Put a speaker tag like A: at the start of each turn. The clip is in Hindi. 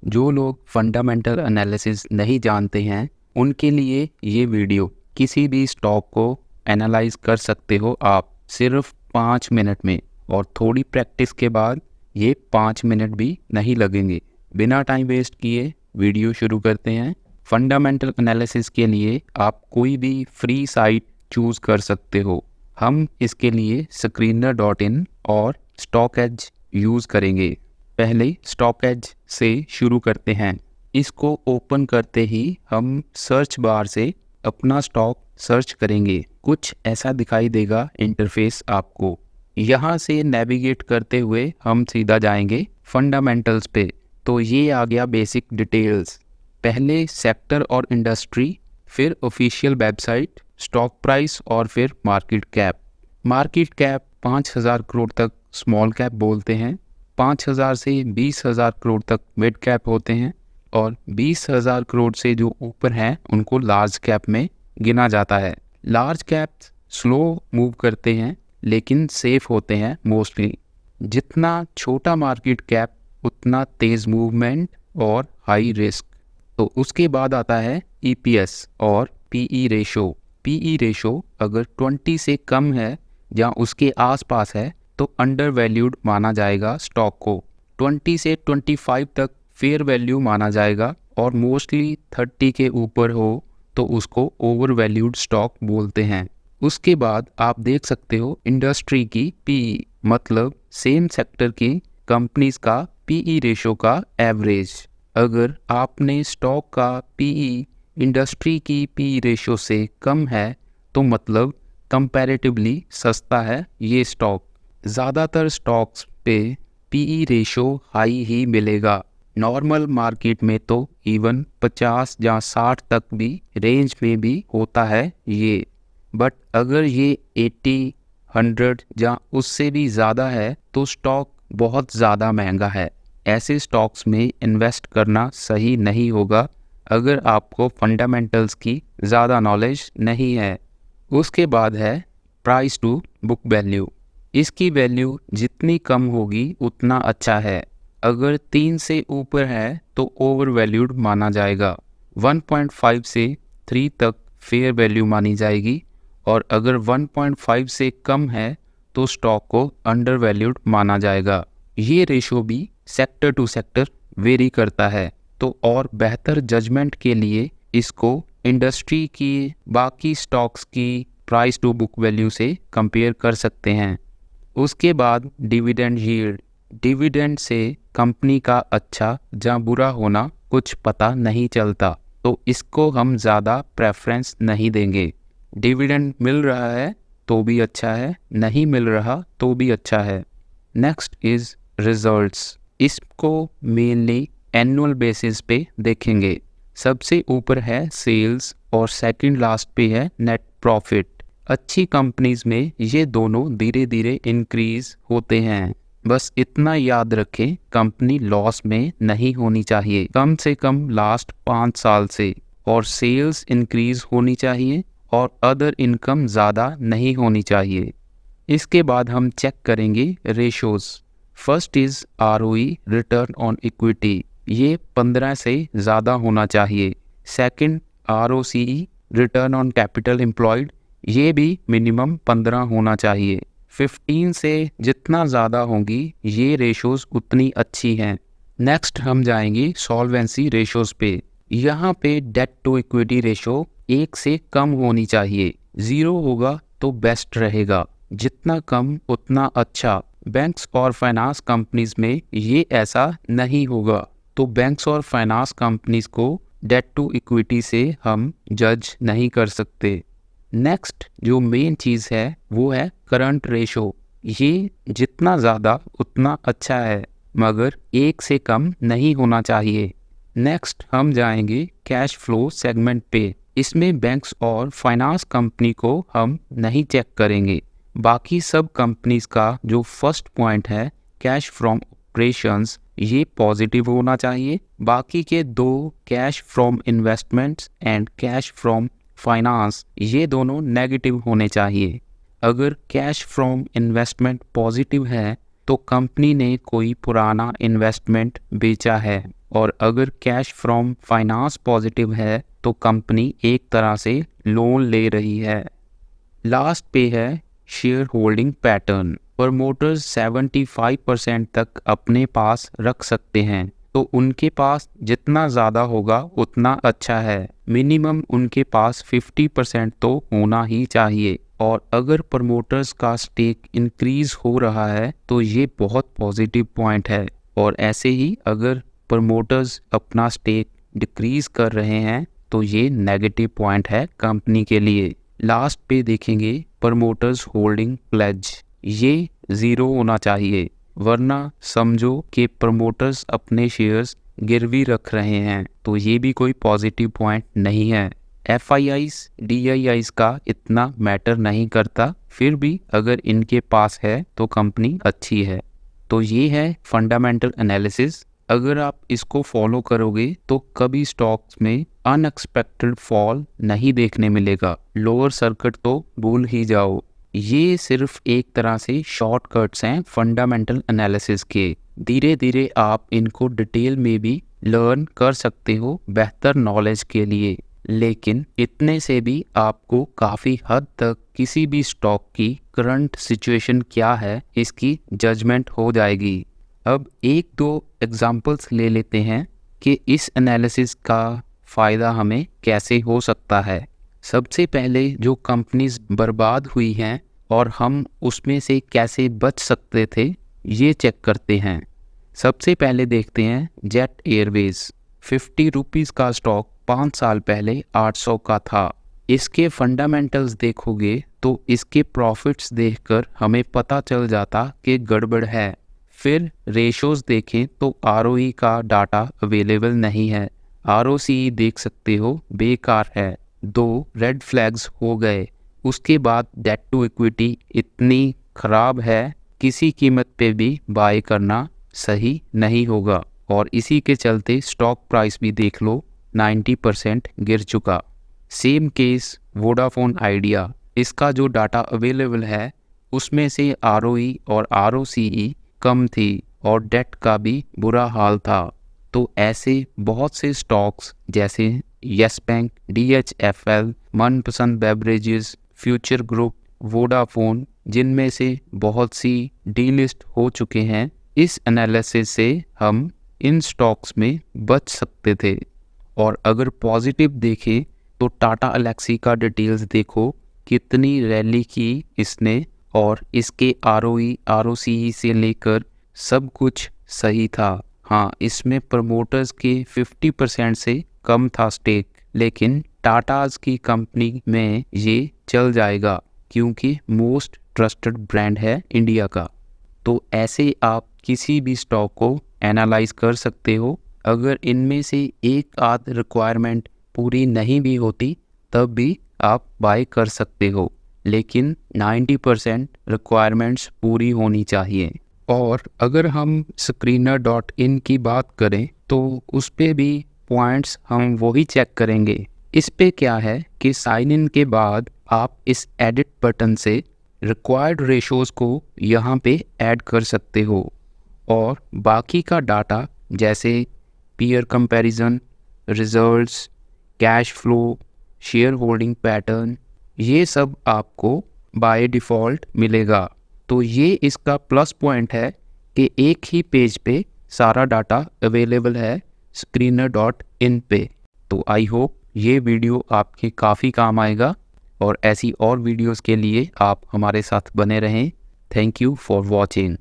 A: जो लोग फंडामेंटल एनालिसिस नहीं जानते हैं उनके लिए ये वीडियो। किसी भी स्टॉक को एनालाइज कर सकते हो आप सिर्फ 5 मिनट में, और थोड़ी प्रैक्टिस के बाद ये 5 मिनट भी नहीं लगेंगे। बिना टाइम वेस्ट किए वीडियो शुरू करते हैं। फंडामेंटल एनालिसिस के लिए आप कोई भी फ्री साइट चूज़ कर सकते हो। हम इसके लिए screener.in और StockEdge यूज़ करेंगे। पहले StockEdge से शुरू करते हैं। इसको ओपन करते ही हम सर्च बार से अपना स्टॉक सर्च करेंगे। कुछ ऐसा दिखाई देगा इंटरफेस आपको। यहाँ से नेविगेट करते हुए हम सीधा जाएंगे फंडामेंटल्स पे। तो ये आ गया बेसिक डिटेल्स। पहले सेक्टर और इंडस्ट्री, फिर ऑफिशियल वेबसाइट, स्टॉक प्राइस और फिर market cap. Market cap 5,000 crore तक स्मॉल कैप बोलते हैं, 5,000 से 20,000 करोड़ तक मिड कैप होते हैं, और 20,000 करोड़ से जो ऊपर हैं उनको लार्ज कैप में गिना जाता है। लार्ज कैप स्लो मूव करते हैं लेकिन सेफ होते हैं मोस्टली। जितना छोटा मार्केट कैप उतना तेज़ मूवमेंट और हाई रिस्क। तो उसके बाद आता है EPS और PE रेशो। PE रेशो अगर 20 से कम है या उसके आसपास है तो अंडर वैल्यूड माना जाएगा स्टॉक को। 20 से 25 तक फेयर वैल्यू माना जाएगा, और मोस्टली 30 के ऊपर हो तो उसको ओवर वैल्यूड स्टॉक बोलते हैं। उसके बाद आप देख सकते हो इंडस्ट्री की PE, मतलब सेम सेक्टर की कंपनीज का PE रेशो का एवरेज। अगर आपने स्टॉक का PE इंडस्ट्री की PE रेशो से कम है तो मतलब कंपैरेटिवली सस्ता है ये स्टॉक। ज़्यादातर स्टॉक्स पे PE रेशो हाई ही मिलेगा। नॉर्मल मार्केट में तो इवन 50 या 60 तक भी रेंज में भी होता है ये। बट अगर ये 80, 100 या उससे भी ज़्यादा है तो स्टॉक बहुत ज़्यादा महंगा है। ऐसे स्टॉक्स में इन्वेस्ट करना सही नहीं होगा अगर आपको फंडामेंटल्स की ज़्यादा नॉलेज नहीं है। उसके बाद है प्राइस टू बुक वैल्यू। इसकी वैल्यू जितनी कम होगी उतना अच्छा है। अगर 3 से ऊपर है तो ओवर वैल्यूड माना जाएगा। 1.5 से 3 तक फेयर वैल्यू मानी जाएगी, और अगर 1.5 से कम है तो स्टॉक को अंडर वैल्यूड माना जाएगा। ये रेशो भी सेक्टर टू सेक्टर वेरी करता है। तो और बेहतर जजमेंट के लिए इसको इंडस्ट्री की बाकी स्टॉक्स की प्राइस टू बुक वैल्यू से कंपेयर कर सकते हैं। उसके बाद डिविडेंड यील्ड। डिविडेंड से कंपनी का अच्छा या बुरा होना कुछ पता नहीं चलता, तो इसको हम ज़्यादा प्रेफरेंस नहीं देंगे। डिविडेंड मिल रहा है तो भी अच्छा है, नहीं मिल रहा तो भी अच्छा है। Next is results. इसको मेनली एनुअल बेसिस पे देखेंगे। सबसे ऊपर है सेल्स और सेकंड लास्ट पे है नेट प्रॉफिट। अच्छी कंपनीज में ये दोनों धीरे धीरे इंक्रीज होते हैं। बस इतना याद रखें, कंपनी लॉस में नहीं होनी चाहिए कम से कम लास्ट 5 साल से, और सेल्स इंक्रीज होनी चाहिए और अदर इनकम ज़्यादा नहीं होनी चाहिए। इसके बाद हम चेक करेंगे ratios. First is ROE, return on equity. ये 15 से ज़्यादा होना चाहिए। Second ROCE, return on capital employed. ये भी मिनिमम 15 होना चाहिए। 15 से जितना ज़्यादा होंगी ये रेशोज़ उतनी अच्छी हैं। नेक्स्ट हम जाएंगे सॉल्वेंसी रेशोज़ पे। यहाँ पे डेट टू इक्विटी रेशो 1 से कम होनी चाहिए। 0 होगा तो बेस्ट रहेगा, जितना कम उतना अच्छा। बैंक्स और फाइनेंस कंपनीज में ये ऐसा नहीं होगा, तो बैंक्स और फाइनेंस कंपनीज को डेट टू इक्विटी से हम जज नहीं कर सकते। नेक्स्ट जो मेन चीज़ है वो है करंट रेशो। ये जितना ज़्यादा उतना अच्छा है, मगर 1 से कम नहीं होना चाहिए। नेक्स्ट हम जाएंगे कैश फ्लो सेगमेंट पे। इसमें बैंक्स और फाइनेंस कंपनी को हम नहीं चेक करेंगे। बाकी सब कंपनीज का जो फर्स्ट पॉइंट है कैश फ्रॉम ऑपरेशंस, ये पॉजिटिव होना चाहिए। बाकी के 2 cash from investments and cash from finance, ये दोनों नेगेटिव होने चाहिए। अगर कैश फ्रॉम इन्वेस्टमेंट पॉजिटिव है तो कंपनी ने कोई पुराना इन्वेस्टमेंट बेचा है और अगर कैश फ्रॉम फाइनेंस पॉजिटिव है तो कंपनी एक तरह से लोन ले रही है। लास्ट पे है शेयर होल्डिंग पैटर्न। प्रमोटर्स 75% तक अपने पास रख सकते हैं, तो उनके पास जितना ज़्यादा होगा उतना अच्छा है। मिनिमम उनके पास 50% तो होना ही चाहिए। और अगर प्रमोटर्स का स्टेक इंक्रीज हो रहा है तो ये बहुत पॉजिटिव पॉइंट है, और ऐसे ही अगर प्रमोटर्स अपना स्टेक डिक्रीज कर रहे हैं तो ये नेगेटिव पॉइंट है कंपनी के लिए। लास्ट पे देखेंगे प्रमोटर्स होल्डिंग प्लेज, ये 0 होना चाहिए, वरना समझो कि प्रमोटर्स अपने शेयर्स गिरवी रख रहे हैं, तो ये भी कोई पॉजिटिव पॉइंट नहीं है। FIIs DIIs का इतना मैटर नहीं करता, फिर भी अगर इनके पास है तो कंपनी अच्छी है। तो ये है फंडामेंटल एनालिसिस। अगर आप इसको फॉलो करोगे तो कभी स्टॉक्स में अनएक्सपेक्टेड फॉल नहीं देखने मिलेगा। लोअर सर्किट तो भूल ही जाओ। ये सिर्फ एक तरह से शॉर्टकट्स हैं फंडामेंटल एनालिसिस के। धीरे धीरे आप इनको डिटेल में भी लर्न कर सकते हो बेहतर नॉलेज के लिए, लेकिन इतने से भी आपको काफ़ी हद तक किसी भी स्टॉक की करंट सिचुएशन क्या है इसकी जजमेंट हो जाएगी। अब एक दो एग्जांपल्स ले लेते हैं कि इस एनालिसिस का फ़ायदा हमें कैसे हो सकता है। सबसे पहले जो कंपनीज बर्बाद हुई हैं और हम उसमें से कैसे बच सकते थे ये चेक करते हैं। सबसे पहले देखते हैं जेट एयरवेज। 50 रुपीज़ का स्टॉक 5 साल पहले 800 का था। इसके फंडामेंटल्स देखोगे तो इसके प्रॉफिट्स देखकर हमें पता चल जाता कि गड़बड़ है। फिर रेशोज़ देखें तो ROE का डाटा अवेलेबल नहीं है, ROCE देख सकते हो बेकार है। 2 रेड फ्लैग्स हो गए। उसके बाद डेट टू इक्विटी इतनी ख़राब है, किसी कीमत पे भी बाय करना सही नहीं होगा, और इसी के चलते स्टॉक प्राइस भी देख लो 90% गिर चुका। Same case Vodafone idea. इसका जो डाटा अवेलेबल है उसमें से ROE और ROCE कम थी और डेट का भी बुरा हाल था। तो ऐसे बहुत से स्टॉक्स जैसे यस बैंक, DHFL, मनपसंद बेवरेजेस, फ्यूचर ग्रुप, वोडाफोन, जिनमें से बहुत सी डीलिस्ट हो चुके हैं, इस एनालिसिस से हम इन स्टॉक्स में बच सकते थे। और अगर पॉजिटिव देखें तो टाटा एलेक्सी का डिटेल्स देखो, कितनी रैली की इसने, और इसके ROE ROCE से लेकर सब कुछ सही था। हाँ, इसमें प्रमोटर्स के 50% से कम था स्टेक, लेकिन टाटाज की कंपनी में ये चल जाएगा क्योंकि मोस्ट ट्रस्टेड ब्रांड है इंडिया का। तो ऐसे आप किसी भी स्टॉक को एनालाइज कर सकते हो। अगर इनमें से एक आध रिक्वायरमेंट पूरी नहीं भी होती तब भी आप बाय कर सकते हो, लेकिन 90% रिक्वायरमेंट्स पूरी होनी चाहिए। और अगर हम screener.in की बात करें तो उस पे भी पॉइंट्स हम वही चेक करेंगे। इस पे क्या है कि साइन इन के बाद आप इस एडिट बटन से रिक्वायर्ड रेशोज़ को यहाँ पे ऐड कर सकते हो, और बाकी का डाटा जैसे peer comparison, results, cash flow, share holding pattern, ये सब आपको बाय डिफ़ॉल्ट मिलेगा। तो ये इसका प्लस पॉइंट है कि एक ही पेज पे सारा डाटा अवेलेबल है screener.in पे। तो आई होप ये वीडियो आपके काफ़ी काम आएगा, और ऐसी और वीडियोस के लिए आप हमारे साथ बने रहें। Thank you for watching.